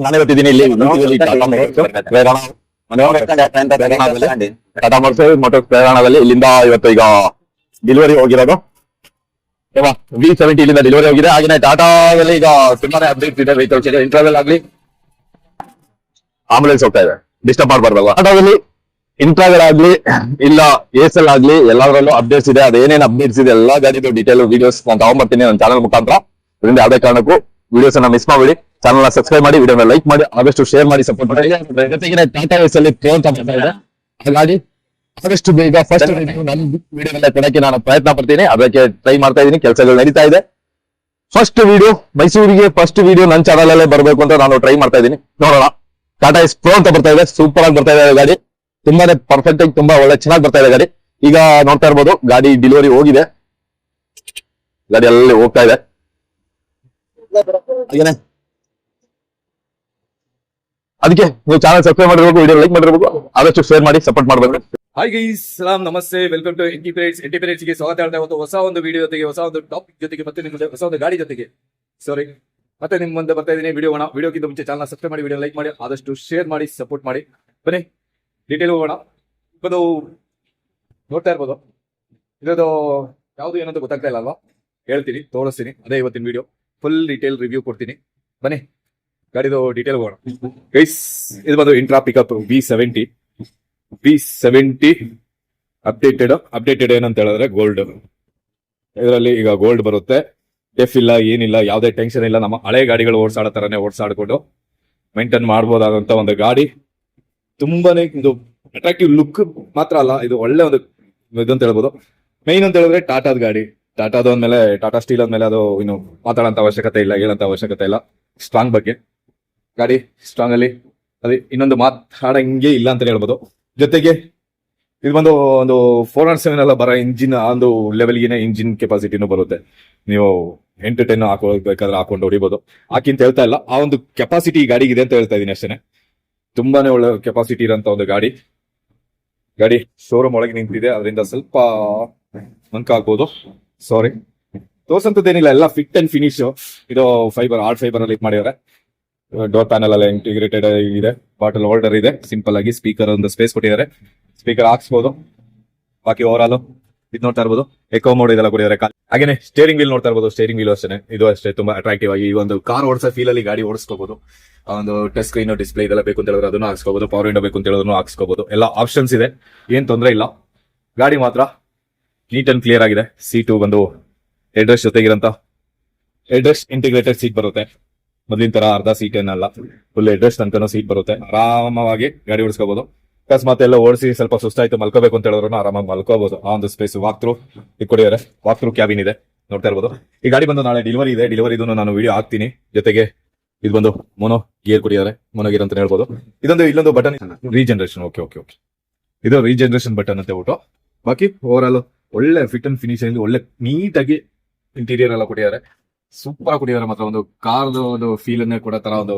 ನಾನೇ ಗೊತ್ತಿದ್ದೀನಿ ಇಲ್ಲಿ ಟಾಟಾ ಮೋಟರ್ಸ್ ಪ್ರೇರಣದಲ್ಲಿ ಇಲ್ಲಿಂದ ಇವತ್ತು ಈಗ ಡೆಲಿವರಿ ಹೋಗಿರೋದು V70 ಇಲ್ಲಿಂದ ಡೆಲಿವರಿ ಹೋಗಿದೆ. ಹಾಗೆ ಟಾಟಾದಲ್ಲಿ ಈಗ ತುಂಬಾನೇ ಅಪ್ಡೇಟ್ ಇದೆ. ವೆಹಿಕಲ್ಸ್ ಇದೆ, ಇಂಟರ್ವೆಲ್ ಆಗ್ಲಿ ಆಂಬುಲೆನ್ಸ್ ಹೋಗ್ತಾ ಇದೆ, ಡಿಸ್ಟರ್ಬ್ ಮಾಡಬಾರ್ದಲ್ವಾ. ಟಾಟಾದಲ್ಲಿ ಇಂಟ್ರಾವೆಲ್ ಆಗ್ಲಿ ಇಲ್ಲ ಎಲ್ ಆಗ್ಲಿ ಎಲ್ಲದರಲ್ಲೂ ಅಪ್ಡೇಟ್ಸ್ ಇದೆ. ಅದೇನೇನು ಅಪ್ಡೇಟ್ಸ್ ಇದೆ ಎಲ್ಲ ಗಾಡಿದು ಡೀಟೇಲ್ ವಿಡಿಯೋಸ್ ನಾನು ತಗೊಂಡ್ಬರ್ತೀನಿ ನನ್ನ ಚಾನಲ್ ಮುಖಾಂತರ. ಇದರಿಂದ ಯಾವುದೇ ಕಾರಣಕ್ಕೂ ವಿಡಿಯೋಸ್ ಅನ್ನ ಮಿಸ್ ಮಾಡಬೇಡಿ. ಚಾನಲ್ ಸಬ್ಸ್ಕ್ರೈಬ್ ಮಾಡಿ, ವಿಡಿಯೋನ ಲೈಕ್ ಮಾಡಿ, ಆದಷ್ಟು ಶೇರ್ ಮಾಡಿ, ಸಪೋರ್ಟ್ ಮಾಡಿ. ಜೊತೆಗೆ ಟಾಟಾ ಎಸ್ ಅಲ್ಲಿ ಪ್ರೋ ಅಂತ ಬರ್ತಾ ಇದೆ. ಹಾಗಾಗಿ ಆದಷ್ಟು ಬೇಗ ಫಸ್ಟ್ ನನ್ನ ವಿಡಿಯೋನೆಲ್ಲ ಕೊಡಕ್ಕೆ ನಾನು ಪ್ರಯತ್ನ ಪಡ್ತೀನಿ. ಅದಕ್ಕೆ ಟ್ರೈ ಮಾಡ್ತಾ ಇದ್ದೀನಿ, ಕೆಲಸಗಳು ನಡೀತಾ ಇದೆ. ಫಸ್ಟ್ ವಿಡಿಯೋ ಮೈಸೂರಿಗೆ ಫಸ್ಟ್ ವಿಡಿಯೋ ನನ್ನ ಚಾನಲ್ ಅಲ್ಲೇ ಬರಬೇಕು ಅಂತ ನಾನು ಟ್ರೈ ಮಾಡ್ತಾ ಇದ್ದೀನಿ. ನೋಡೋಣ. ಟಾಟಾ ಎಸ್ ಪ್ರೋ ಅಂತ ಬರ್ತಾ ಇದೆ, ಸೂಪರ್ ಆಗಿ ಬರ್ತಾ ಇದೆ ಗಾಡಿ. ತುಂಬಾನೇ ಪರ್ಫೆಕ್ಟ್ ಆಗಿ ತುಂಬಾ ಒಳ್ಳೆ ಚೆನ್ನಾಗಿ ಬರ್ತಾ ಇದೆ ಗಾಡಿ. ಈಗ ನೋಡ್ತಾ ಇರ್ಬೋದು ಗಾಡಿ ಡೆಲಿವರಿ ಹೋಗಿದೆ, ಗಾಡಿ ಅಲ್ಲಿ ಹೋಗ್ತಾ ಇದೆ. ಅದಕ್ಕೆ ನೀವು ಚಾನಲ್ ಸಬ್ಸ್ಕ್ರೈಬ್ ಮಾಡಿರ್ಬೇಕು, ವಿಡಿಯೋ ಲೈಕ್ ಮಾಡಿರ್ಬೇಕು, ಆದಷ್ಟು ಶೇರ್ ಮಾಡಿ ಸಪೋರ್ಟ್ ಮಾಡಬೇಕು. ಹಾಯ್ ಗೈಸ್, ಸಲಾಂ, ನಮಸ್ತೆ, ವೆಲ್ಕಮ್ ಟು ಎಂಟಿಪೇಟ್ಸ್ ಗೆ ಸ್ವಾಗತ. ಹೇಳ್ತಾ ಹೊಸ ಒಂದು ವಿಡಿಯೋ ಜೊತೆಗೆ, ಹೊಸ ಒಂದು ಟಾಪಿಕ್ ಜೊತೆಗೆ, ಮತ್ತೆ ನಿಮ್ಮ ಹೊಸ ಒಂದು ಗಾಡಿ ಜೊತೆಗೆ ಮತ್ತೆ ನಿಮ್ಮ ಮುಂದೆ ಬರ್ತಾ ಇದ್ದೀನಿ. ವಿಡಿಯೋಕ್ಕಿಂತ ಮುಂಚೆ ಚಾನಲ್ ಸಬ್ಸ್ಕ್ರೈಬ್ ಮಾಡಿ, ವಿಡಿಯೋ ಲೈಕ್ ಮಾಡಿ, ಆದಷ್ಟು ಶೇರ್ ಮಾಡಿ, ಸಪೋರ್ಟ್ ಮಾಡಿ. ಬನ್ನಿ ಡೀಟೇಲ್ ಹೋಗೋಣ. ಇವತ್ತು ನೋಡ್ತಾ ಇರ್ಬೋದು, ಇರೋದು ಯಾವುದು ಏನಂತ ಗೊತ್ತಾಗ್ತಾ ಇಲ್ಲ ಅಲ್ವಾ? ಹೇಳ್ತೀನಿ, ತೋರಿಸ್ತೀನಿ. ಅದೇ ಇವತ್ತಿನ ವಿಡಿಯೋ ಫುಲ್ ಡೀಟೇಲ್ ರಿವ್ಯೂ ಕೊಡ್ತೀನಿ. ಬನ್ನಿ ಗಾಡಿದು ಡೀಟೇಲ್ ಹೋಗೋಣ. ಗೈಸ್, ಇದು ಬಂದು ಇಂಟ್ರಾ ಪಿಕಪ್ V70 ಅಪ್ಡೇಟೆಡ್ ಏನಂತ ಹೇಳಿದ್ರೆ ಗೋಲ್ಡ್. ಇದರಲ್ಲಿ ಈಗ ಗೋಲ್ಡ್ ಬರುತ್ತೆ, ಡೆಫ್ ಇಲ್ಲ, ಏನಿಲ್ಲ, ಯಾವುದೇ ಟೆನ್ಷನ್ ಇಲ್ಲ. ನಮ್ಮ ಹಳೆ ಗಾಡಿಗಳು ಓಡಿಸಾಡೋ ತರನೇ ಓಡಿಸಾಡ್ಕೊಂಡು ಮೇಂಟೈನ್ ಮಾಡ್ಬೋದಾದಂತ ಒಂದು ಗಾಡಿ. ತುಂಬಾನೇ ಇದು ಅಟ್ರಾಕ್ಟಿವ್ ಲುಕ್ ಮಾತ್ರ ಅಲ್ಲ, ಇದು ಒಳ್ಳೆ ಒಂದು ಇದಂತ ಹೇಳ್ಬೋದು. ಮೈನ್ ಅಂತ ಹೇಳಿದ್ರೆ ಟಾಟಾದ ಗಾಡಿ. ಟಾಟಾದ ಅಂದ್ಮೇಲೆ, ಟಾಟಾ ಸ್ಟೀಲ್ ಅಂದ್ಮೇಲೆ ಅದು ಇನ್ನು ಮಾತಾಡೋಂತ ಅವಶ್ಯಕತೆ ಇಲ್ಲ, ಹೇಳಂತ ಅವಶ್ಯಕತೆ ಇಲ್ಲ. ಸ್ಟ್ರಾಂಗ್ ಬಗ್ಗೆ ಗಾಡಿ, ಸ್ಟ್ರಾಂಗ್ ಅಲ್ಲಿ ಅದೇ ಇನ್ನೊಂದು ಮಾತಾಡಂಗೆ ಇಲ್ಲ ಅಂತ ಹೇಳ್ಬೋದು. ಜೊತೆಗೆ ಇದು ಬಂದು ಒಂದು 407 ಎಲ್ಲ ಬರೋ ಇಂಜಿನ್ ಒಂದು ಲೆವೆಲ್ಗೆ ಇಂಜಿನ್ ಕೆಪಾಸಿಟಿನೂ ಬರುತ್ತೆ. ನೀವು 8-10 ಹಾಕೋಬೇಕಾದ್ರೆ ಹಾಕೊಂಡು ಹೊಡಿಬೋದು. ಹಾಕಿಂತ ಹೇಳ್ತಾ ಇಲ್ಲ, ಆ ಒಂದು ಕೆಪಾಸಿಟಿ ಈ ಗಾಡಿಗಿದೆ ಅಂತ ಹೇಳ್ತಾ ಇದೀನಿ ಅಷ್ಟೇ. ತುಂಬಾನೇ ಒಳ್ಳೆ ಕೆಪಾಸಿಟಿ ಇರೋಂತ ಒಂದು ಗಾಡಿ. ಶೋರೂಮ್ ಒಳಗೆ ನಿಂತಿದೆ, ಅದರಿಂದ ಸ್ವಲ್ಪ ಮಂಕ ಆಗ್ಬೋದು, ಸಾರಿ. ತೋರ್ಸಂತದ್ದೇನಿಲ್ಲ, ಎಲ್ಲ ಫಿಟ್ ಅಂಡ್ ಫಿನಿಶ್. ಇದು ಆರ್ಟ್ ಫೈಬರ್ ಅಲ್ಲಿ ಮಾಡಿದ್ದಾರೆ. ಡೋರ್ ಪ್ಯಾನಲ್ ಎಲ್ಲ ಇಂಟಿಗ್ರೇಟೆಡ್ ಇದೆ, ಬಾಟಲ್ ಹೋಲ್ಡರ್ ಇದೆ, ಸಿಂಪಲ್ ಆಗಿ ಸ್ಪೀಕರ್ ಒಂದು ಸ್ಪೇಸ್ ಕೊಟ್ಟಿದ್ದಾರೆ, ಸ್ಪೀಕರ್ ಹಾಕ್ಸ್ಬೋದು. ಬಾಕಿ ಓವರ್ ಆಲ್ ಇದು ನೋಡ್ತಾ ಇರ್ಬೋದು, ಎಕೋ ಮೋಡ್ ಇದೆಲ್ಲ ಕೊಟ್ಟಿದ್ದಾರೆ. ಹಾಗೇನೆ ಸ್ಟೇರಿಂಗ್ ವೀಲ್ ನೋಡ್ತಾ ಇರ್ಬೋದು, ಸ್ಟೇರಿಂಗ್ ವೀಲ್ ಅಷ್ಟೇ, ಇದು ಅಷ್ಟೇ ತುಂಬಾ ಅಟ್ರಾಕ್ಟಿವ್ ಆಗಿ ಈ ಒಂದು ಕಾರ್ ಓಡಿಸೋ ಫೀಲ್ ಅಲ್ಲಿ ಗಾಡಿ ಓಡಿಸ್ಕೋಬಹುದು. ಒಂದು ಟಚ್ ಸ್ಕ್ರೀನ್ ಡಿಸ್ಪ್ಲೇ ಇದೆಲ್ಲ ಬೇಕು ಅಂತ ಹೇಳಿದ್ರೆ ಅದನ್ನು ಹಾಕ್ಸ್ಕೋಬಹುದು, ಪವರ್ ವಿಂಡೋ ಬೇಕು ಅಂತ ಹೇಳಿದ್ರು ಹಾಕ್ಸ್ಕೋಬಹುದು. ಎಲ್ಲ ಆಪ್ಷನ್ಸ್ ಇದೆ, ಏನ್ ತೊಂದರೆ ಇಲ್ಲ. ಗಾಡಿ ಮಾತ್ರ ನೀಟ್ ಅಂಡ್ ಕ್ಲಿಯರ್ ಆಗಿದೆ. ಸೀಟು ಬಂದು ಹೆಡ್ರೆಸ್ಟ್ ಜೊತೆಗಿರಂತ ಹೆಡ್ರೆಸ್ಟ್ ಇಂಟಿಗ್ರೇಟೆಡ್ ಸೀಟ್ ಬರುತ್ತೆ. ಮೊದಲಿನ ತರ ಅರ್ಧ ಸೀಟ್ ಏನಲ್ಲ, ಫುಲ್ ಹೆಡ್ರೆಸ್ಟ್ ತನಕ ಸೀಟ್ ಬರುತ್ತೆ. ಆರಾಮವಾಗಿ ಗಾಡಿ ಓಡಿಸ್ಕೋಬಹುದು. ಅಕಸ್ಮಾತ್ ಎಲ್ಲ ಓಡಿಸಿ ಸ್ವಲ್ಪ ಸುಸ್ತಾಯ್ತು ಮಲ್ಕೋಬೇಕು ಅಂತ ಹೇಳಿದ್ರು ಆರಾಮಾಗಿ ಮಲ್ಕೋಬಹುದು. ಆ ಒಂದು ಸ್ಪೇಸ್ ವಾಕ್ ಥ್ರೂ ಕೊಡಿದ್ದಾರೆ. ವಾಕ್ ಥ್ರೂ ಕ್ಯಾಬಿನ್ ಇದೆ, ನೋಡ್ತಾ ಇರ್ಬೋದು. ಈ ಗಾಡಿ ಬಂದು ನಾಳೆ ಡೆಲಿವರಿ ಇದೆ. ಡೆಲಿವರಿದು ನಾನು ವಿಡಿಯೋ ಹಾಕ್ತೀನಿ. ಜೊತೆಗೆ ಇದು ಬಂದು ಮೋನೋ ಗೇರ್ ಕೊಡಿದ್ದಾರೆ, ಮೋನೋ ಗೇರ್ ಅಂತ ಹೇಳ್ಬೋದು. ಇಲ್ಲೊಂದು ಬಟನ್ ರೀಜನರೇಷನ್. ಓಕೆ, ಇದು ರೀಜನರೇಷನ್ ಬಟನ್ ಅಂತ ಹೇಳ್ಬಿಟ್ಟು. ಬಾಕಿ ಓವರ್ ಆಲ್ ಒಳ್ಳೆ ಫಿಟ್ ಅಂಡ್ ಫಿನಿಶ್, ಒಳ್ಳೆ ನೀಟಾಗಿ ಇಂಟೀರಿಯರ್ ಎಲ್ಲ ಕೊಟ್ಟಿದ್ದಾರೆ. ಸೂಪರ್ ಕೊಟ್ಟಿದ್ದಾರೆ ಮಾತ್ರ. ಒಂದು ಕಾರ್ದು ಒಂದು ಫೀಲ್ ಅನ್ನೇ ಕೊಡೋ ತರ ಒಂದು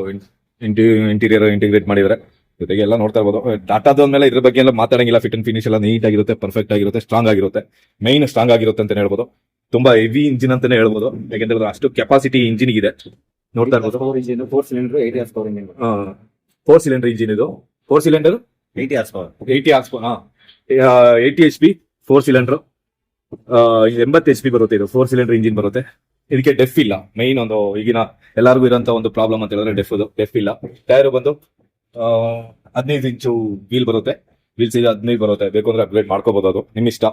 ಇಂಟೀರಿಯರ್ ಇಂಟಿಗ್ರೇಟ್ ಮಾಡಿದ್ದಾರೆ. ಜೊತೆಗೆ ಎಲ್ಲ ನೋಡ್ತಾ ಇರ್ಬೋದು. ಟಾಟಾದ ಮೇಲೆ ಇದ್ರ ಬಗ್ಗೆ ಎಲ್ಲ ಮಾತಾಡಂಗಿಲ್ಲ. ಫಿಟ್ ಅಂಡ್ ಫಿನಿಶ್ ಎಲ್ಲ ನೀಟ್ ಆಗಿರುತ್ತೆ, ಪರ್ಫೆಕ್ಟ್ ಆಗಿರುತ್ತೆ, ಸ್ಟ್ರಾಂಗ್ ಆಗಿರುತ್ತೆ. ಮೈನ್ ಸ್ಟ್ರಾಂಗ್ ಆಗಿರುತ್ತೆ ಅಂತ ಹೇಳ್ಬೋದು. ತುಂಬಾ ಹೆವಿ ಇಂಜಿನ್ ಅಂತಾನೆ ಹೇಳ್ಬೋದು, ಯಾಕೆಂದ್ರೆ ಅಷ್ಟು ಕೆಪಾಸಿಟಿ ಇಂಜಿನ್ ಇದೆ. ನೋಡ್ತಾ ಇರ್ಬೋದು. 4 cylinder 80 horsepower engine. 4 cylinder engine ಇದು. 4 cylinder 80 horsepower. 80 horsepower. 80 HP 4 cylinder. 80 HP ಬರುತ್ತೆ. ಇದು 4 ಸಿಲಿಂಡರ್ ಇಂಜಿನ್ ಬರುತ್ತೆ. ಇದಕ್ಕೆ ಡೆಫ್ ಇಲ್ಲ. ಮೈನ್ ಒಂದು ಈಗಿನ ಎಲ್ಲರಿಗೂ ಇರೋಂತ ಒಂದು ಪ್ರಾಬ್ಲಮ್ ಅಂತ ಹೇಳಿದ್ರೆ ಡೆಫ್ ಇಲ್ಲ. ಟೈರ್ ಬಂದು 15 ಇಂಚು ವೀಲ್ ಬರುತ್ತೆ. ವೀಲ್ಸ್ ಇದೆ 15 ಬರುತ್ತೆ. ಬೇಕು ಅಂದ್ರೆ ಅಪ್ಗ್ರೇಡ್ ಮಾಡ್ಕೋಬಹುದು, ಅದು ನಿಮ್ ಇಷ್ಟ,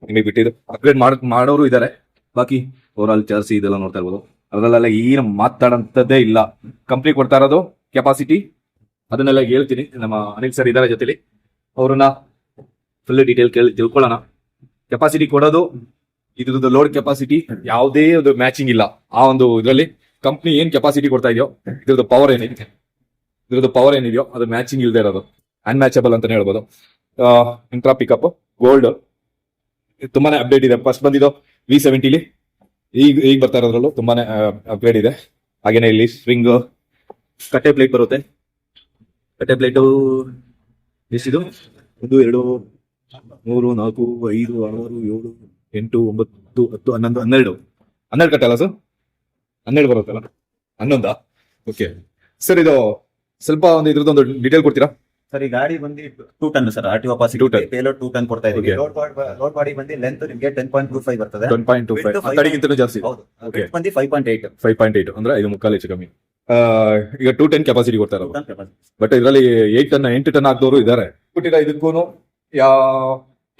ನಿಮಗೆ ಬಿಟ್ಟಿದ್ದು. ಅಪ್ಗ್ರೇಡ್ ಮಾಡೋರು ಇದಾರೆ. ಬಾಕಿ ಓವರ್ ಆಲ್ ಚರ್ಸಿ ಇದೆಲ್ಲ ನೋಡ್ತಾ ಇರ್ಬೋದು. ಅದರಲ್ಲೆಲ್ಲ ಏನು ಮಾತಾಡಂತದ್ದೇ ಇಲ್ಲ. ಕಂಪ್ನಿ ಕೊಡ್ತಾ ಇರೋದು ಕೆಪಾಸಿಟಿ, ಅದನ್ನೆಲ್ಲ ಹೇಳ್ತೀನಿ. ನಮ್ಮ ಅನಿಲ್ ಸರ್ ಇದಾರೆ ಜೊತೆಲಿ, ಅವ್ರನ್ನ ಫುಲ್ ಡೀಟೇಲ್ ತಿಳ್ಕೊಳ್ಳೋಣ. ಕೆಪಾಸಿಟಿ ಕೊಡೋದು, ಇದ್ರದ್ದು ಲೋಡ್ ಕೆಪಾಸಿಟಿ ಯಾವುದೇ ಒಂದು ಮ್ಯಾಚಿಂಗ್ ಇಲ್ಲ. ಆ ಒಂದು ಇದರಲ್ಲಿ ಕಂಪ್ನಿ ಏನ್ ಕೆಪಾಸಿಟಿ ಕೊಡ್ತಾ ಇದೆಯೋ ಇದ್ರದ್ದು ಪವರ್ ಏನಿದೆಯೋ ಅದು ಮ್ಯಾಚಿಂಗ್ ಇಲ್ಲದೆ ಇರೋದು, ಅನ್ಮ್ಯಾಚಬಲ್ ಅಂತಾನೆ ಹೇಳ್ಬೋದು. ಇಂಟ್ರಾ ಪಿಕಪ್ ಗೋಲ್ಡ್ ತುಂಬಾನೇ ಅಪ್ಡೇಟ್ ಇದೆ. ಫಸ್ಟ್ ಬಂದಿದ್ದು V70 ಈಗ ಬರ್ತಾ ಇರೋದ್ರಲ್ಲೂ ತುಂಬಾನೇ ಅಪ್ಗ್ರೇಡ್ ಇದೆ. ಹಾಗೇನೆ ಇಲ್ಲಿ ಸ್ಪ್ರಿಂಗ್ ಕಟ್ಟೆ ಪ್ಲೇಟ್ ಬರುತ್ತೆ. ಕಟ್ಟೆ ಪ್ಲೇಟು ಎಷ್ಟಿದು? 1 2 3 4 5 6 7 8 9 10 11 12 ಕಟ್ಟೆ ಅಲ್ಲ ಸರ್? 12 ಬರುತ್ತಲ್ಲ? 11. ಓಕೆ ಸರ್, ಇದು ಸ್ವಲ್ಪ ಒಂದು ಇದ್ರದ್ದೊಂದು ಡೀಟೇಲ್ ಕೊಡ್ತೀರಾ? ಸರ್ ಈ ಗಾಡಿ ಬಂದು 2 ton sir RTO 2 positive ton. Payload 2 ton ಕೊಡ್ತಾ ಇದೀವಿ. Okay. ಲೋಡ್ ಬಾಡಿ ಬಂದು ಲೆಂತ್ ನಿಮಗೆ 10.25 ಬರ್ತದೆ. 10.25 Width ಕಡೆಗಿಂತನೂ ಜಾಸ್ತಿ ಇದೆ. ಹೌದು. Okay. ಬಂದು 5.8 5.8 ಅಂದ್ರೆ 5.25 ಹೆಚ್ಚು ಕಮ್ಮಿ. ಈಗ 210 ಕೆಪಾಸಿಟಿ ಕೊಡ್ತಾ ಇರೋದು. Ton capacity. ಬಟ್ ಇದರಲ್ಲಿ 8 ಟನ್ ಹಾಕ್ದವರು ಇದ್ದಾರೆ. ಕೊಟ್ಟಿರೋ ಇದಕ್ಕೂ ಯಾವ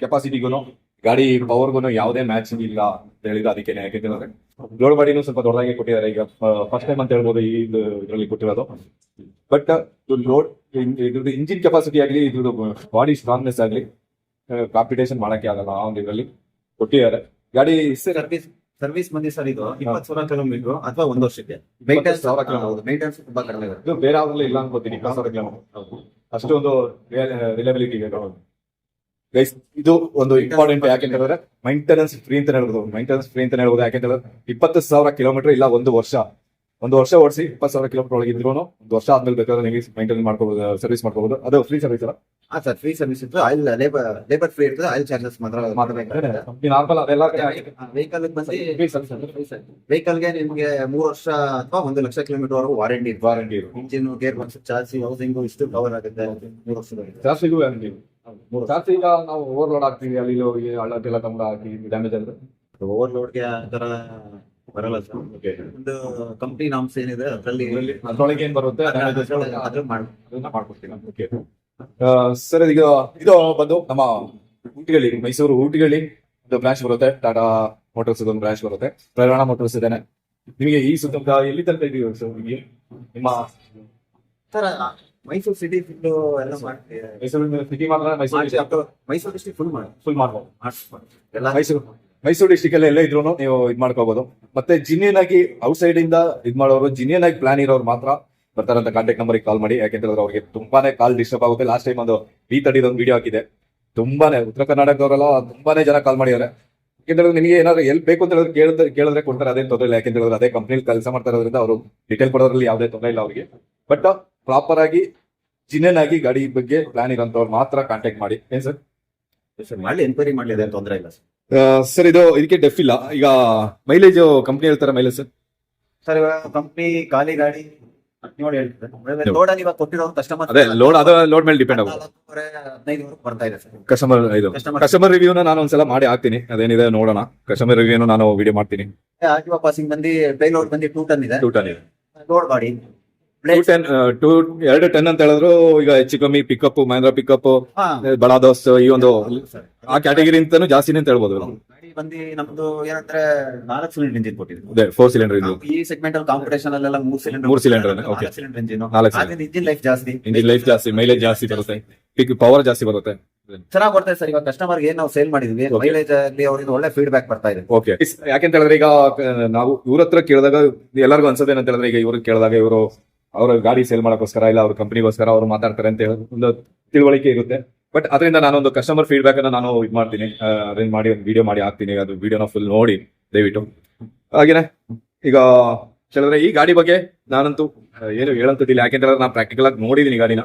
ಕೆಪಾಸಿಟಿಗೂ ಗಾಡಿ ಪವರ್ಗೂ ಯಾವುದೇ ಮ್ಯಾಚಿಂಗ್ ಇಲ್ಲ ಅಂತ ಹೇಳಿದ್ರೆ ಅದಕ್ಕೆ ಯಾಕೆಂದ್ರೆ ಲೋಡ್ ಬಾಡಿನೂ ಸ್ವಲ್ಪ ದೊಡ್ಡದಾಗಿ ಕೊಟ್ಟಿದ್ದಾರೆ. ಈಗ ಫಸ್ಟ್ ಟೈಮ್ ಅಂತ ಹೇಳ್ಬೋದು ಈ ಇದರಲ್ಲಿ ಕೊಟ್ಟಿರೋದು. ಬಟ್ ಲೋಡ್ ಇದ್ರದ್ದು ಇಂಜಿನ್ ಕೆಪಾಸಿಟಿ ಆಗಲಿ ಇದ್ರದ್ದು ಬಾಡಿ ಸ್ಟ್ರಾಂಗ್ನೆಸ್ ಆಗಲಿ ಕಾಂಪಿಟೇಷನ್ ಮಾಡಕ್ಕೆ ಆಗಲ್ಲ ಆ ಒಂದು ಇದರಲ್ಲಿ ಕೊಟ್ಟಿದ್ದಾರೆ. ಗಾಡಿ ಸರ್ವಿಸ್ ಬಂದು ಸರ್ ಇದು 20,000 ಕಿಲೋಮೀಟರ್ ಅಥವಾ 1 ವರ್ಷಕ್ಕೆ. ಮೇಂಟೆನೆನ್ಸ್ ತುಂಬಾ ಕಡಿಮೆ ಇದೆ. ಇದು ಬೇರೆ ಯಾವ್ದ್ರಲ್ಲಿ ಇಲ್ಲ ಅನ್ಕೋತೀನಿ. 20,000 ಕಿಲೋಮೀಟರ್ ಅಷ್ಟೊಂದು ರಿಲಯಬಿಲಿಟಿ ಇದೆ. ಗೈಸ್ ಇದು ಒಂದು ಇಂಪಾರ್ಟೆಂಟ್ ಯಾಕೆಂತಂದ್ರೆ ಮೈಂಟೆನೆನ್ಸ್ ಫ್ರೀ ಅಂತ ಹೇಳ್ಬೋದು. ಮೈಂಟೆನೆನ್ಸ್ ಫ್ರೀ ಅಂತ ಹೇಳ್ಬೋದು ಯಾಕೆಂತಂದ್ರೆ 20,000 ಕಿಲೋಮೀಟರ್ ಇಲ್ಲ ಒಂದು ವರ್ಷ ಓಡಿಸಿ 20,000 ಕಿಲೋಮೀಟರ್ ಒಳಗೆ ಇದ್ರು 1 ವರ್ಷ ಆದ್ಮೇಲೆ ಬೇಕಾದ್ರೆ ನೀವು ಮೈಂಟೈನ್ ಮಾಡ್ಕೋಬಹುದು, ಸರ್ವಿಸ್ ಮಾಡ್ಕೋಬಹುದು. ಅದು ಫ್ರೀ ಸರ್ವಿಸ್ ಅಲ್ಲ? ಸರ್ ಫ್ರೀ ಸರ್ವಿಸ್ ಇತ್ತು. ಆಯಿಲ್ ಲೇಬರ್ ಫ್ರೀ ಇರ್ತದೆ. ಆಯಿಲ್ ಚಾರ್ಜಸ್ ಮಾತ್ರ ನಾರ್ಮಲ್ ಅದೆಲ್ಲ ವೆಹಿಕಲ್ ವೆಹಿಕಲ್ ಗೆ ನಿಮ್ಗೆ 3 ವರ್ಷ ಅಥವಾ 1 ಲಕ್ಷ ಕಿಲೋಮೀಟರ್ ವರೆಗೂ ವಾರಂಟಿ. ಇಂಜಿನ್, ಗೇರ್ ಬಾಕ್ಸ್, ಚಾರ್ಜಿ, ಹೌಸಿಂಗ್ ಇಷ್ಟು ಕವರ್ ಆಗುತ್ತೆ 3 ವರ್ಷದಲ್ಲಿ. ಜಾಸ್ತಿಗೂ ವ್ಯಾರಂಟಿ. ಜಾಸ್ತಿ ಈಗ ನಾವು ಓವರ್ಲೋಡ್ ಆಗ್ತೀವಿ, ಅಲ್ಲಿ ಹೋಗಿ ಹಳ್ಳಕ್ಕೆಲ್ಲ ತಗೊಂಡು ಹಾಕಿ ಡ್ಯಾಮೇಜ್ ಆದ್ರೆ ಓವರ್ಲೋಡ್ಗೆ ಆ ತರ ಬರಲ್ಲ ಸರ್. ಒಂದು ಕಂಪ್ನಿ ನಾಮ್ಸ್ ಏನಿದೆ ಅದ್ರೊಳಗೆ ಏನ್ ಬರುತ್ತೆ ಅದ್ರ ಅದನ್ನ ಮಾಡ್ಕೊಡ್ತೀನಿ. ಓಕೆ ಸರ್, ಈಗ ಇದು ಬಂದು ನಮ್ಮ ಊಟಿಗಳ್ಳಿ, ಮೈಸೂರು ಊಟಿಗಳ್ಳಿ ಒಂದು ಬ್ರಾಂಚ್ ಬರುತ್ತೆ. ಟಾಟಾ ಮೋಟರ್ಸ್ ಒಂದು ಬ್ರಾಂಚ್ ಬರುತ್ತೆ. ಪ್ರಯಾಣ ಮೋಟರ್ಸ್ ಇದೇನೆ. ನಿಮಗೆ ಈ ಸುತ್ತಮುತ್ತ ಎಲ್ಲಿ ತನಕ ಇದೀವಿ ಸರ್ ನಿಮಗೆ? ನಿಮ್ಮ ಸರ್ ಮೈಸೂರು ಸಿಟಿ ಫುಲ್ ಎಲ್ಲ ಮಾಡ್ತೀವಿ. ಮೈಸೂರು ಸಿಟಿ ಮಾತ್ರ ಮೈಸೂರು ಡಿಸ್ಟ್ರಿಕ್ಟ್ ಫುಲ್ ಮಾಡ್ಬೋದು. ಎಲ್ಲ ಮೈಸೂರು ಡಿಸ್ಟಿಕ್ ಎಲ್ಲ ಇದ್ರು ನೀವು ಇದ್ ಮಾಡ್ಕೋಬಹುದು. ಮತ್ತೆ ಜಿನಿಯನ್ ಆಗಿ ಔಟ್ ಸೈಡ್ ಇಂದ ಇದ್ ಮಾಡೋರು, ಜಿನಿಯನ್ ಆಗಿ ಪ್ಲಾನ್ ಇರೋರು ಮಾತ್ರ ಬರ್ತಾರಂತ ಕಾಂಟ್ಯಾಕ್ಟ್ ನಂಬರ್ ಕಾಲ್ ಮಾಡಿ. ಯಾಕೆಂದ್ರೆ ಅವ್ರಿಗೆ ತುಂಬಾನೇ ಕಾಲ್ ಡಿಸ್ಟರ್ಬ್ ಆಗುತ್ತೆ. ಲಾಸ್ಟ್ ಟೈಮ್ ಒಂದು V30 ಒಂದು ವಿಡಿಯೋ ಹಾಕಿದೆ. ತುಂಬಾನೇ ಉತ್ತರ ಕರ್ನಾಟಕದವರೆಲ್ಲ ತುಂಬಾನೇ ಜನ ಕಾಲ್ ಮಾಡಿದ್ದಾರೆ. ಯಾಕೆಂದ್ರೆ ನಿಮಗೆ ಏನಾದ್ರು ಎಲ್ಪ್ ಬೇಕು ಅಂತ ಕೇಳಿದ್ರೆ ಕೊಡ್ತಾರೆ, ಅದೇನು ತೊಂದರೆ ಇಲ್ಲ. ಯಾಕೆಂದ್ರೆ ಅದೇ ಕಂಪ್ನಿಲಿ ಕೆಲಸ ಮಾಡ್ತಾ ಇರೋದ್ರಿಂದ ಅವರು ಡೀಟೇಲ್ ಕೊಡೋದ್ರಲ್ಲಿ ಯಾವುದೇ ತೊಂದರೆ ಇಲ್ಲ ಅವರಿಗೆ. ಬಟ್ ಪ್ರಾಪರ್ ಆಗಿ ಜಿನಿಯನ್ ಆಗಿ ಗಾಡಿ ಬಗ್ಗೆ ಪ್ಲಾನ್ ಇರೋಂಥವ್ರು ಮಾತ್ರ ಕಾಂಟ್ಯಾಕ್ಟ್ ಮಾಡಿ. ಏನ್ ಸರ್ ಮಾಡಿ ಎನ್ಕ್ವೈರಿ ಮಾಡಲಿದೆ, ತೊಂದರೆ ಇಲ್ಲ ಸರ್. ಇದು ಇದಕ್ಕೆ ಡೆಫ್ ಇಲ್ಲ. ಈಗ ಮೈಲೇಜ್ ಕಂಪ್ನಿ ಹೇಳ್ತಾರೆ ಮೈಲೇಜ್ ಸರ್. ಇವಾಗ ಕಂಪ್ನಿ ಖಾಲಿ ಗಾಡಿ ನೋಡಿ ಹೇಳ್ತದೆ. ಲೋಡ್ ಅಲ್ಲಿ ಇವಾಗ ಕೊಟ್ಟಿರೋ ಕಸ್ಟಮರ್ ಅದೇ ಲೋಡ್ ಮೇಲೆ ಡಿಪೆಂಡ್ ಆಗುತ್ತೆ. 15 ಬರ್ತಾ ಇದೆ ಸರ್. ಕಸ್ಟಮರ್ ರಿವ್ಯೂನ ನಾನು ಒಂದ್ಸಲ ಮಾಡಿ ಹಾಕ್ತೀನಿ. ಅದೇನಿದೆ ನೋಡೋಣ. ಕಸ್ಟಮರ್ ರಿವ್ಯೂನು ನಾನು ವಿಡಿಯೋ ಮಾಡ್ತೀನಿ. ಆರ್ಟಿಒ ಪಾಸಿಂಗ್ ಬಂದು ಪೇಲೋಡ್ ಬಂದು 2 ಟನ್ ಇದೆ. 2 ಟನ್ ಇದೆ. ಲೋಡ್ ಬಾಡಿ 2 ಟನ್ ಅಂತ ಹೇಳಿದ್ರು ಈಗ ಹೆಚ್ಚು ಕಮ್ಮಿ ಪಿಕಪ್, ಮಹೇಂದ್ರ ಪಿಕಪ್, ಬಡಾ ದೋಸ್ತ್ ಈ ಒಂದು ಆ ಕ್ಯಾಟಗರಿ ಅಂತಾನು ಜಾಸ್ತಿನೇ ಅಂತ ಹೇಳ್ಬೋದು. ಗಾಡಿ ಬಂದು ನಮ್ದು ಏನಂದ್ರೆ 4 ಸಿಲಿಂಡರ್ ಇಂಜಿನ್ ಕೊಟ್ಟಿದ್ರು. ಅದೇ 4 ಸಿಲಿಂಡರ್ ಇದು. ಈ ಸೆಗ್ಮೆಂಟ್ ಅಲ್ಲಿ ಕಾಂಪಿಟೇಷನ್ ಅಲ್ಲೆಲ್ಲ 3 cylinder. 3 cylinder okay. 4 cylinder engine. 4 cylinder engine life ಜಾಸ್ತಿ. ಇಂಜಿನ್ ಲೈಫ್ ಜಾಸ್ತಿ, ಮೈಲೇಜ್ ಜಾಸ್ತಿ ಬರುತ್ತೆ, ಪವರ್ ಜಾಸ್ತಿ ಬರುತ್ತೆ. ಚೆನ್ನಾಗಿ ಕೊಡ್ತಾರೆ ಸರ್. ಇವಾಗ ಕಸ್ಟಮರ್ ಗೆ ನಾವು ಸೇಲ್ ಮಾಡಿದ್ವಿ, ಮೈಲೇಜ್ ಅಲ್ಲಿ ಅವರಿಂದ ಒಳ್ಳೆ ಫೀಡ್ಬ್ಯಾಕ್ ಬರ್ತಾ ಇದೆ. ಓಕೆ. ಯಾಕೆಂತ ಹೇಳಿದ್ರೆ ಈಗ ನಾವು ಇವ್ರ ಹತ್ರ ಕೇಳಿದಾಗ ಎಲ್ಲರಿಗೂ ಅನ್ಸೋದೇನಂತ ಅಂತ ಹೇಳಿದ್ರೆ, ಈಗ ಇವ್ರು ಕೇಳಿದಾಗ ಇವರು ಅವ್ರ ಗಾಡಿ ಸೇಲ್ ಮಾಡಕ್ಕೋಸ್ಕರ ಇಲ್ಲ ಅವ್ರ ಕಂಪನಿಗೋಸ್ಕರ ಅವ್ರು ಮಾತಾಡ್ತಾರೆ ಅಂತ ಒಂದು ತಿಳುವಳಿಕೆ ಇರುತ್ತೆ. ಬಟ್ ಅದರಿಂದ ನಾನೊಂದು ಕಸ್ಟಮರ್ ಫೀಡ್ಬ್ಯಾಕ್ ಅನ್ನ ನಾನು ಇದು ಮಾಡ್ತೀನಿ, ಅರೇಂಜ್ ಮಾಡಿ ಒಂದು ವಿಡಿಯೋ ಮಾಡಿ ಹಾಕ್ತೀನಿ. ಅದು ವಿಡಿಯೋನ ಫುಲ್ ನೋಡಿ ದಯವಿಟ್ಟು. ಹಾಗೇನೆ ಈಗ ಹೇಳಿದ್ರೆ ಈ ಗಾಡಿ ಬಗ್ಗೆ ನಾನಂತೂ ಏನು ಹೇಳಂತದಿಲ್ಲ. ಯಾಕೆಂದ್ರೆ ನಾನು ಪ್ರಾಕ್ಟಿಕಲ್ ಆಗಿ ನೋಡಿದೀನಿ ಗಾಡಿನ.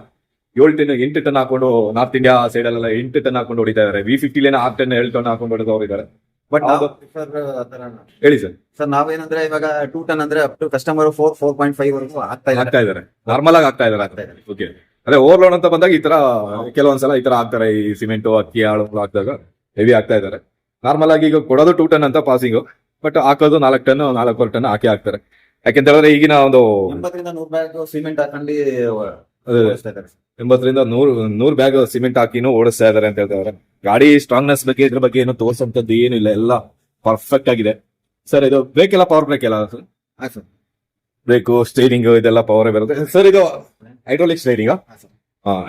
8 ಟನ್ ಹಾಕೊಂಡು ನಾರ್ತ್ ಇಂಡಿಯಾ ಸೈಡ್ ಅಲ್ಲೆಲ್ಲ 8 ಟನ್ ಹಾಕೊಂಡು ಹೊಡಿತಾ ಇದಾರೆ. V50 6 ಟನ್ 7 ಟನ್ ಹಾಕೊಂಡು ಹೊಡೆದವ್ರು ಇದ್ದಾರೆ. ಬಟ್ ಹೇಳಿ ಸರ್. ಸರ್ ನಾವೇನಂದ್ರೆ ಇವಾಗ 2 ಟನ್ ಅಂದ್ರೆ ಅಪ್ ಟು ಕಸ್ಟಮರ್ 4.5 ವರೆಗೂ ಆಗ್ತಾ ಇದಾರೆ. ನಾರ್ಮಲ್ ಆಗಿ ಆಗ್ತಾ ಇದಾರೆ. ಓಕೆ. ಅದೇ ಓವರ್ಲೋಡ್ ಅಂತ ಬಂದಾಗ ಈ ತರ ಕೆಲವೊಂದ್ಸಲ ಈ ತರ ಆಗ್ತಾರೆ. ಈ ಸಿಮೆಂಟ್, ಅಕ್ಕಿ, ಆಳು ಹಾಕಿದಾಗ ಹೆವಿ ಆಗ್ತಾ ಇದಾರೆ. ನಾರ್ಮಲ್ ಆಗಿ ಈಗ ಕೊಡೋದು 2 ಟನ್ ಅಂತ ಪಾಸಿಂಗ್, ಬಟ್ ಹಾಕೋದು 4 ಟನ್ 4.25 ಟನ್ ಹಾಕಿ ಹಾಕ್ತಾರೆ. ಯಾಕೆಂತ ಹೇಳಿದ್ರೆ ಈಗಿನ ಒಂದು 80 ರಿಂದ 100 ಬ್ಯಾಗ್ ಸಿಮೆಂಟ್ ಹಾಕೊಂಡು 80 ರಿಂದ 100 ಬ್ಯಾಗ್ ಸಿಮೆಂಟ್ ಹಾಕಿನೂ ಓಡಿಸ್ತಾ ಇದಾರೆ ಅಂತ ಹೇಳ್ತಾರೆ. ಗಾಡಿ ಸ್ಟ್ರಾಂಗ್ನೆಸ್ ಬಗ್ಗೆ ಇದ್ರ ಬಗ್ಗೆ ಏನು ತೋರ್ಸಂತದ್ದು ಏನಿಲ್ಲ, ಎಲ್ಲ ಪರ್ಫೆಕ್ಟ್ ಆಗಿದೆ. ಸರ್ ಇದು ಬ್ರೇಕ್ ಎಲ್ಲ ಪವರ್ ಬ್ರೇಕ್ ಎಲ್ಲ ಸರ್. ಬ್ರೇಕು, ಸ್ಟೇರಿಂಗ್ ಇದೆಲ್ಲ ಪವರ್ ಬರುತ್ತೆ ಸರ್. ಇದು hydraulic steering,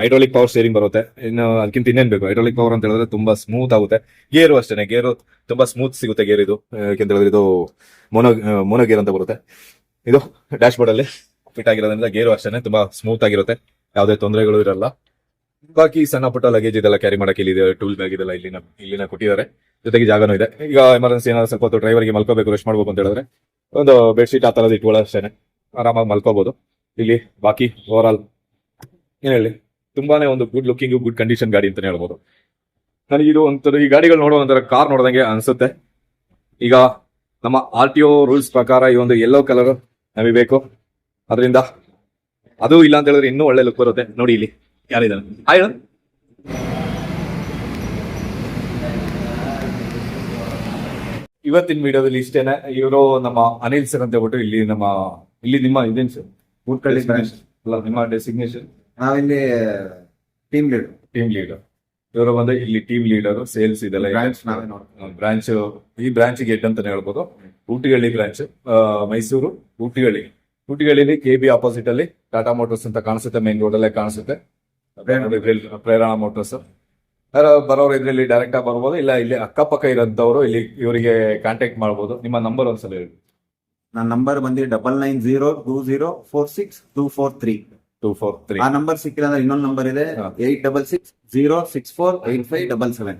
hydraulic power steering ಬರುತ್ತೆ. ಇನ್ನು ಅದಕ್ಕಿಂತ ಇನ್ನೇನ್ ಬೇಕು. ಹೈಡ್ರೋಲಿಕ್ ಪವರ್ ಅಂತ ಹೇಳಿದ್ರೆ ತುಂಬಾ ಸ್ಮೂತ್ ಆಗುತ್ತೆ. ಗೇರು ಅಷ್ಟೇನೆ, ಗೇರು ತುಂಬಾ ಸ್ಮೂತ್ ಸಿಗುತ್ತೆ ಗೇರ್ ಇದು. ಯಾಕೆಂತ ಹೇಳಿದ್ರೆ ಇದು ಮೋನೋ ಗೇರ್ ಅಂತ ಬರುತ್ತೆ. ಇದು ಡ್ಯಾಶ್ ಬೋರ್ಡ್ ಅಲ್ಲಿ ಫಿಟ್ ಆಗಿರೋದ್ರಿಂದ ಗೇರು ಅಷ್ಟೇನೆ ತುಂಬಾ ಸ್ಮೂತ್ ಆಗಿರುತ್ತೆ, ಯಾವುದೇ ತೊಂದರೆಗಳು ಇರಲ್ಲ. ಬಾಕಿ ಸಣ್ಣ ಪುಟ್ಟ ಲಗೇಜ್ ಇದೆಲ್ಲ ಕ್ಯಾರಿ ಮಾಡಕ್ಕೆ ಇಲ್ಲಿದೆ. ಟೂಲ್ ಬ್ಯಾಗ್ ಇದೆಲ್ಲ ಇಲ್ಲಿನ ಕೊಟ್ಟಿದ್ದಾರೆ. ಜೊತೆಗೆ ಜಾಗನೂ ಇದೆ. ಈಗ ಎಮರ್ಜೆನ್ಸಿ ಏನಾದ್ರು ಸ್ವಲ್ಪ ಹೊತ್ತು ಡ್ರೈವರ್ಗೆ ಮಲ್ಕೋಬೇಕು, ರೆಸ್ಟ್ ಮಾಡ್ಬೇಕು ಅಂತ ಹೇಳಿದ್ರೆ ಒಂದು ಬೆಡ್ಶೀಟ್ ಆ ತರದ್ದು ಇಟ್ಕೊಳ್ಳೋ ಅಷ್ಟೇನೆ ಆರಾಮಾಗಿ ಮಲ್ಕೋಬಹುದು ಇಲ್ಲಿ. ಬಾಕಿ ಓವರ್ ಆಲ್ ಏನ್ ಹೇಳಿ, ತುಂಬಾನೇ ಒಂದು ಗುಡ್ ಲುಕಿಂಗ್, ಗುಡ್ ಕಂಡೀಷನ್ ಗಾಡಿ ಅಂತಾನೆ ಹೇಳ್ಬೋದು. ನನಗೆ ಇದು ಒಂಥರ ಈ ಗಾಡಿಗಳು ನೋಡೋ ಒಂಥರ ಕಾರ್ ನೋಡ್ದಂಗೆ ಅನ್ಸುತ್ತೆ. ಈಗ ನಮ್ಮ RTO ರೂಲ್ಸ್ ಪ್ರಕಾರ ಈ ಒಂದು ಯೆಲ್ಲೋ ಕಲರ್ ನಮಗೆ ಬೇಕು. ಅದರಿಂದ ಅದು ಇಲ್ಲ ಅಂತ ಹೇಳಿದ್ರೆ ಇನ್ನೂ ಒಳ್ಳೆ ಲುಕ್ ಬರುತ್ತೆ. ನೋಡಿ ಇಲ್ಲಿ ಯಾರಿದ್ದಾರೆ, ಹಾಯ್ ಅಣ್ಣ. ಇವತ್ತಿನ ವಿಡಿಯೋದಲ್ಲಿ ಇಷ್ಟೇನೆ. ಇವರು ನಮ್ಮ ಅನಿಲ್ ಸರ್ ಅಂತ ಹೇಳ್ಬಿಟ್ಟು ಇಲ್ಲಿ ನಿಮ್ಮ ಇದೇನು ಸರ್ ಊರ್ಕಳ್ಳಿ branch. ಅಲ್ಲ, ನಿಮ್ಮ ಡೆಸಿಗ್ನೇಷನ್ ನಾವಿಲ್ಲಿ ಟೀಮ್ ಲೀಡರ್. Team leader. ಇವರು ಬಂದು ಇಲ್ಲಿ ಟೀಮ್ ಲೀಡರ್, ಸೇಲ್ಸ್ ಇದೆಲ್ಲ ಬ್ರಾಂಚ್ ನಾವೇ ನೋಡ್ತೀವಿ. ಬ್ರಾಂಚ್. ಈ ಬ್ರಾಂಚ್ಗೆ ಹೆಡ್ ಅಂತಾನೆ ಹೇಳ್ಬೋದು. ಊಟಿಗಳ್ಳಿ ಬ್ರಾಂಚ್, ಮೈಸೂರು ಊಟಿಗಳ್ಳಿಲಿ KB ಆಪೋಸಿಟ್ ಅಲ್ಲಿ ಟಾಟಾ ಮೋಟರ್ಸ್ ಅಂತ ಕಾಣಿಸುತ್ತೆ, ಮೇನ್ ರೋಡ್ ಅಲ್ಲೇ ಕಾಣಿಸುತ್ತೆ. ಪ್ರೇರಣಾ ಮೋಟರ್ಸ್. ಬರೋರು ಇದ್ರಲ್ಲಿ ಡೈರೆಕ್ಟ್ ಆಗಿ ಬರ್ಬೋದು, ಇಲ್ಲ ಇಲ್ಲಿ ಅಕ್ಕಪಕ್ಕ ಇರೋಂಥವ್ರು ಇಲ್ಲಿ ಇವರಿಗೆ ಕಾಂಟ್ಯಾಕ್ಟ್ ಮಾಡ್ಬೋದು. ನಿಮ್ಮ ನಂಬರ್ ಒಂದ್ಸಲ ಹೇಳಿ. ನನ್ನ ನಂಬರ್ ಬಂದು 9902046243. 243 ಆ ನಂಬರ್ ಸಿಕ್ಕಿಲ್ಲ ಅಂದ್ರೆ ಇನ್ನೊಂದು ನಂಬರ್ ಇದೆ, ಹಾ. 8660648577.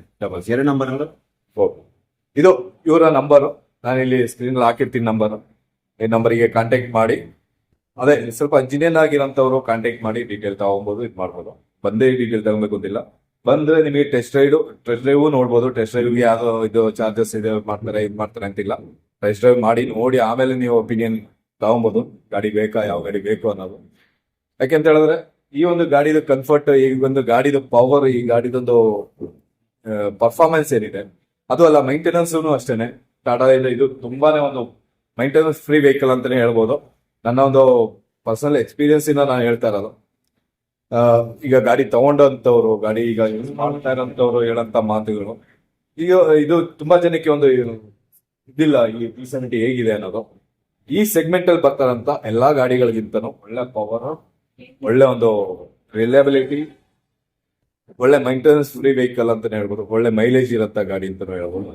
ಎರಡು ನಂಬರ್ ಇದು ಇವರ ನಂಬರ್. ನಾನು ಇಲ್ಲಿ ಸ್ಕ್ರೀನ್ ಹಾಕಿರ್ತೀನಿ ನಂಬರ್. ಈ ನಂಬರಿಗೆ ಕಾಂಟ್ಯಾಕ್ಟ್ ಮಾಡಿ, ಅದೇ ಸ್ವಲ್ಪ ಇಂಜಿನಿಯರ್ ಆಗಿರೋಂಥವ್ರು ಕಾಂಟ್ಯಾಕ್ಟ್ ಮಾಡಿ ಡೀಟೇಲ್ ತಗೊಬೋದು, ಇದು ಮಾಡ್ಬೋದು. ಬಂದೇ ಡೀಟೇಲ್ ತಗೊಬೇಕು ಅಂತಿಲ್ಲ. ಬಂದ್ರೆ ನಿಮಗೆ ಟೆಸ್ಟ್ ಡ್ರೈವ್ ನೋಡ್ಬೋದು. ಟೆಸ್ಟ್ ಡ್ರೈವ್ಗೆ ಯಾವ ಇದು ಚಾರ್ಜಸ್ ಇದೆ ಮಾಡ್ತಾರೆ ಅಂತಿಲ್ಲ. ಟೆಸ್ಟ್ ಡ್ರೈವ್ ಮಾಡಿ ನೋಡಿ ಆಮೇಲೆ ನೀವು ಒಪಿನಿಯನ್ ತಗೊಬೋದು, ಗಾಡಿ ಬೇಕಾ, ಯಾವ ಗಾಡಿ ಬೇಕು ಅನ್ನೋದು. ಯಾಕೆಂತ ಹೇಳಿದ್ರೆ ಈ ಒಂದು ಗಾಡಿದು ಕಂಫರ್ಟ್, ಈ ಒಂದು ಗಾಡಿದು ಪವರ್, ಈ ಗಾಡಿದೊಂದು ಪರ್ಫಾರ್ಮೆನ್ಸ್ ಏನಿದೆ ಅದು ಅಲ್ಲ, ಮೈಂಟೆನೆನ್ಸ್ ಅಷ್ಟೇನೆ. ಟಾಟಾದಿಂದ ಇದು ತುಂಬಾನೇ ಒಂದು ಮೈಂಟೆನೆನ್ಸ್ ಫ್ರೀ ವೆಹಿಕಲ್ ಅಂತಾನೆ ಹೇಳ್ಬೋದು. ನನ್ನ ಒಂದು ಪರ್ಸನಲ್ ಎಕ್ಸ್ಪೀರಿಯನ್ಸ್ ಇಂದ ನಾನು ಹೇಳ್ತಾ ಇರೋದು. ಈಗ ಗಾಡಿ ತಗೊಂಡಂತವ್ರು, ಗಾಡಿ ಈಗ ಯೂಸ್ ಮಾಡ್ತಾ ಇರೋಂಥವ್ರು ಹೇಳಂತ ಮಾತುಗಳು, ಈಗ ಇದು ತುಂಬಾ ಜನಕ್ಕೆ ಒಂದು ಇದಿಲ್ಲ, ಈ P70 ಹೇಗಿದೆ ಅನ್ನೋದು. ಈ ಸೆಗ್ಮೆಂಟ್ ಅಲ್ಲಿ ಬರ್ತಾರಂತ ಎಲ್ಲಾ ಗಾಡಿಗಳಿಗಿಂತನೂ ಒಳ್ಳೆ ಪವರ್, ಒಳ್ಳೆ ಒಂದು ರಿಲಯಬಿಲಿಟಿ, ಒಳ್ಳೆ ಮೈಂಟೆನೆನ್ಸ್ ಫ್ರೀ ವೆಹಿಕಲ್ ಅಂತಾನೆ ಹೇಳ್ಬೋದು. ಒಳ್ಳೆ ಮೈಲೇಜ್ ಇರತ್ತ ಗಾಡಿ ಅಂತಾನೆ ಹೇಳ್ಬೋದು.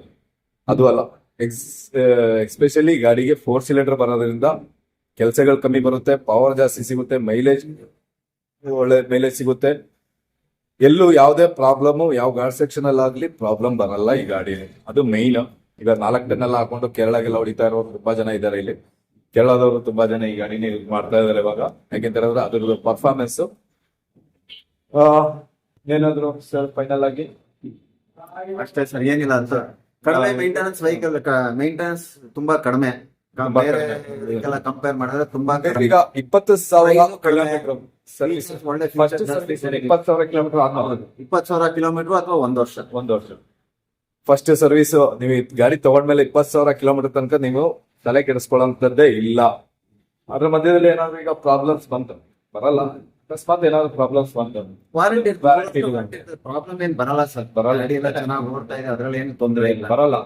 ಅದು ಅಲ್ಲ, ಎಕ್ಸ್ಪೆಷಲಿ ಗಾಡಿಗೆ 4 ಸಿಲಿಂಡರ್ ಬರೋದ್ರಿಂದ ಕೆಲಸಗಳು ಕಮ್ಮಿ ಬರುತ್ತೆ, ಪವರ್ ಜಾಸ್ತಿ ಸಿಗುತ್ತೆ, ಒಳ್ಳೆ ಮೈಲೇಜ್ ಸಿಗುತ್ತೆ. ಎಲ್ಲೂ ಯಾವುದೇ ಪ್ರಾಬ್ಲಮ್, ಯಾವ ಗಾಡಿ ಸೆಕ್ಷನ್ ಅಲ್ಲಿ ಆಗ್ಲಿ ಪ್ರಾಬ್ಲಮ್ ಬರಲ್ಲ ಈ ಗಾಡಿ. ಅದು ಮೈನ್. ಈಗ 4 ಟನ್ ಎಲ್ಲ ಹಾಕೊಂಡು ಕೇರಳಗೆಲ್ಲ ಹೊಡಿತಾ ಇರೋರು ತುಂಬಾ ಜನ ಇದ್ದಾರೆ ಇಲ್ಲಿ. ಕೇರಳದವರು ತುಂಬಾ ಜನ ಈ ಗಾಡಿನ ಯೂಸ್ ಮಾಡ್ತಾ ಇದಾರೆ ಇವಾಗ. ಯಾಕೆಂತ ಹೇಳಿದ್ರೆ ಅದ್ರದ್ದು ಪರ್ಫಾರ್ಮೆನ್ಸ್. ಏನಾದ್ರು ಸರ್ ಫೈನಲ್ ಆಗಿ ಅಷ್ಟೇ ಸರ್, ಏನಿಲ್ಲ ಅಂತ. ಕಡಿಮೆ ಮೇಂಟೆನೆನ್ಸ್ ವೆಹಿಕಲ್, ಮೇಂಟೆನೆನ್ಸ್ ತುಂಬಾ ಕಡಿಮೆ. ತುಂಬಾ ಬೇರೆ ಕಡಿಮೆ. vehicle ಕಂಪೇರ್ ಮಾಡಿದ್ರೆ ತುಂಬಾ ಕಡಿಮೆ. ಈಗ 20,000 ಕಿಲೋಮೀಟರ್ ಸರ್ವಿಸ್, ಒಳ್ಳೆ 20,000 ಕಿಲೋಮೀಟರ್ ಆದ್ಮೇಲೆ 20,000 ಕಿಲೋಮೀಟರ್ ಅಥವಾ ಒಂದು ವರ್ಷ. ಫಸ್ಟ್ ಸರ್ವಿಸ್ ನೀವು ಈ ಗಾಡಿ ತಗೊಂಡ್ಮೇಲೆ 20,000 ಕಿಲೋಮೀಟರ್ ತನಕ ನೀವು ತಲೆ ಕೆಡಿಸ್ಕೊಳ್ಳೋಂಥದ್ದೇ ಇಲ್ಲ. ಅದ್ರ ಮಧ್ಯದಲ್ಲಿ ಏನಾದ್ರು ಈಗ ಪ್ರಾಬ್ಲಮ್ಸ್ ಬರಲ್ಲ. ಅಕಸ್ಮಾತ್ ಏನಾದ್ರು ಪ್ರಾಬ್ಲಮ್ಸ್ ಬಂತು, ವಾರಂಟಿ ಇಲ್ಲ. ಪ್ರಾಬ್ಲಮ್ ಏನ್ ಬರಲ್ಲ ಸರ್. ಬರಲ್ಲ. ಗಾಡಿ ಎಲ್ಲ ಚೆನ್ನಾಗಿ ಓಡ್ತಾ ಇದೆ, ಅದ್ರಲ್ಲಿ ಏನು ತೊಂದರೆ ಇಲ್ಲ. ಬರಲ್ಲ.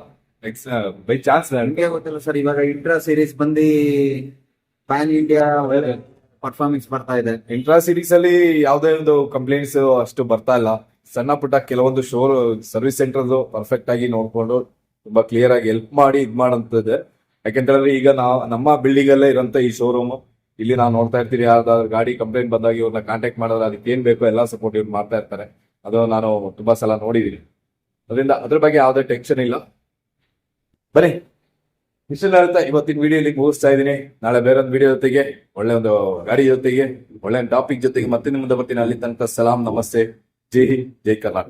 ಬೈ ಚಾನ್ಸ್ ನಿಮ್ಗೆ ಗೊತ್ತಿಲ್ಲ ಸರ್, ಇವಾಗ ಇಂಟ್ರಾ ಸೀರೀಸ್ ಬಂದು ಪ್ಯಾನ್ ಇಂಡಿಯಾ ಪರ್ಫಾರ್ಮೆನ್ಸ್ ಬರ್ತಾ ಇದೆ. ಇಂಟ್ರಾ ಸಿರೀಸ್ ಅಲ್ಲಿ ಯಾವುದೇ ಒಂದು ಕಂಪ್ಲೇಂಟ್ಸ್ ಅಷ್ಟು ಬರ್ತಾ ಇಲ್ಲ. ಸಣ್ಣ ಪುಟ್ಟ ಕೆಲವೊಂದು ಸರ್ವಿಸ್ ಸೆಂಟರ್ ಪರ್ಫೆಕ್ಟ್ ಆಗಿ ನೋಡ್ಕೊಂಡು ತುಂಬಾ ಕ್ಲಿಯರ್ ಆಗಿ ಹೆಲ್ಪ್ ಮಾಡಿ ಇದ್ ಮಾಡೋಂಥದ್ದು. ಯಾಕೆಂತ ಹೇಳಿದ್ರೆ ಈಗ ನಮ್ಮ ಬಿಲ್ಡಿಂಗ್ ಅಲ್ಲೇ ಇರೋಂಥ ಈ ಶೋರೂಮ್, ಇಲ್ಲಿ ನಾವು ನೋಡ್ತಾ ಇರ್ತೀವಿ. ಯಾವ್ದಾದ್ರು ಗಾಡಿ ಕಂಪ್ಲೇಂಟ್ ಬಂದಾಗ ಇವ್ರನ್ನ ಕಾಂಟ್ಯಾಕ್ಟ್ ಮಾಡಿದ್ರೆ ಅದಕ್ಕೆ ಏನ್ ಬೇಕೋ ಎಲ್ಲ ಸಪೋರ್ಟ್ ಇವ್ರು ಮಾಡ್ತಾ ಇರ್ತಾರೆ. ಅದು ನಾನು ತುಂಬಾ ಸಲ ನೋಡಿದೀನಿ. ಅದರಿಂದ ಅದ್ರ ಬಗ್ಗೆ ಯಾವುದೇ ಟೆನ್ಷನ್ ಇಲ್ಲ. ಬನ್ನಿ, ಇಷ್ಟನ್ನ ಹೇಳ್ತಾ ಇವತ್ತಿನ ವಿಡಿಯೋ ಇಲ್ಲಿ ಮುಗಿಸ್ತಾ ಇದ್ದೀನಿ. ನಾಳೆ ಬೇರೆ ಒಂದು ವಿಡಿಯೋ ಜೊತೆಗೆ, ಒಳ್ಳೆ ಒಂದು ಗಾಡಿ ಜೊತೆಗೆ, ಒಳ್ಳೆ ಟಾಪಿಕ್ ಜೊತೆಗೆ ಮತ್ತೆ ನಿಮ್ಮ ಮುಂದೆ ಬರ್ತೀನಿ. ಅಲ್ಲಿ ತನಕ ಸಲಾಂ, ನಮಸ್ತೆ, ಜೈ ಹಿಂದ್, ಜೈ ಕರ್ನಾಟಕ.